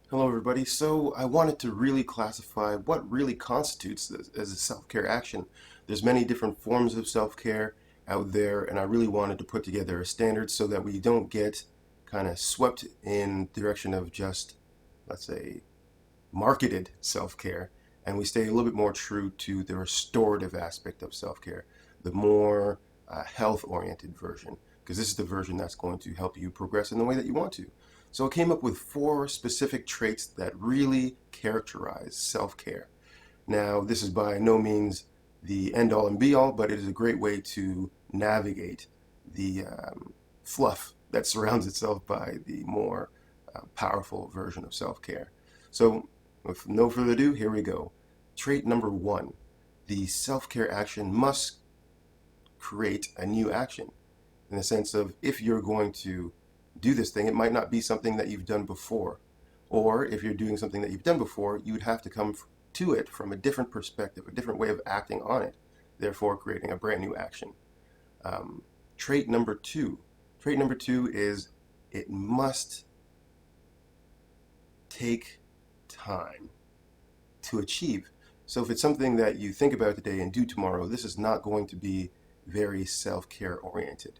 Hello everybody. So I wanted to really classify what really constitutes this as a self-care action. There's many different forms of self-care out there, and I really wanted to put together a standard so that we don't get kind of swept in the direction of just, let's say, marketed self-care, and we stay a little bit more true to the restorative aspect of self-care, the more health-oriented version, because this is the version that's going to help you progress in the way that you want to. So I came up with 4 specific traits that really characterize self-care. Now, this is by no means the end-all and be-all, but it is a great way to navigate the fluff that surrounds itself by the more powerful version of self-care. So with no further ado, here we go. Trait number 1, the self-care action must create a new action, in the sense of, if you're going to do this thing, it might not be something that you've done before. Or if you're doing something that you've done before, you would have to come to it from a different perspective, a different way of acting on it, therefore creating a brand new action. Um, trait number 2. Trait number 2 is it must take time to achieve. So if it's something that you think about today and do tomorrow, this is not going to be very self-care oriented.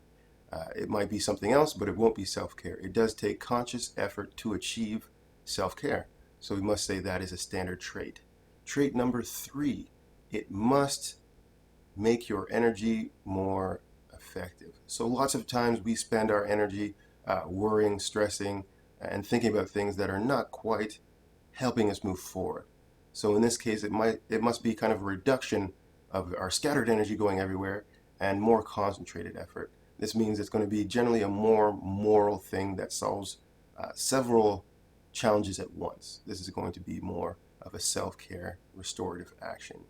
It might be something else, but it won't be self-care. It does take conscious effort to achieve self-care. So we must say that is a standard trait. Trait number 3, it must make your energy more effective. So lots of times we spend our energy worrying, stressing, and thinking about things that are not quite helping us move forward. So in this case, it must be kind of a reduction of our scattered energy going everywhere and more concentrated effort. This means it's going to be generally a more moral thing that solves several challenges at once. This is going to be more of a self-care restorative action.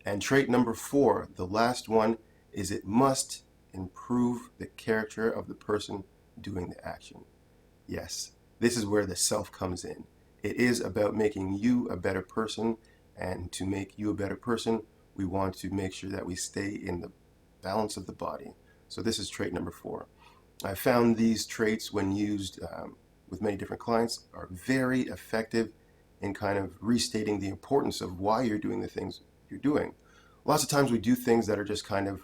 And trait number 4, the last one, is it must improve the character of the person doing the action. Yes, this is where the self comes in. It is about making you a better person, and to make you a better person, we want to make sure that we stay in the balance of the body. So this is trait number 4. I found these traits, when used with many different clients, are very effective in kind of restating the importance of why you're doing the things you're doing. Lots of times we do things that are just kind of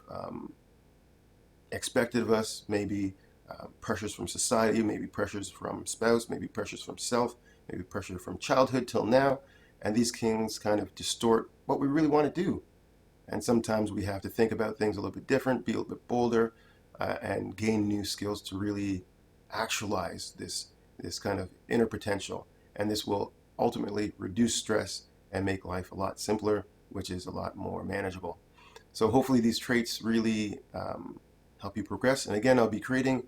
expected of us, maybe pressures from society, maybe pressures from spouse, maybe pressures from self, maybe pressure from childhood till now, and these things kind of distort what we really want to do. And sometimes we have to think about things a little bit different, be a little bit bolder, and gain new skills to really actualize this kind of inner potential. And this will ultimately reduce stress and make life a lot simpler, which is a lot more manageable. So hopefully these traits really help you progress. And again, I'll be creating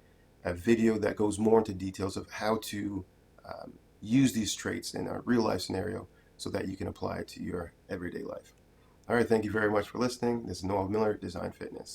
a video that goes more into details of how to use these traits in a real life scenario so that you can apply it to your everyday life. All right, thank you very much for listening. This is Noel Miller, Design Fitness.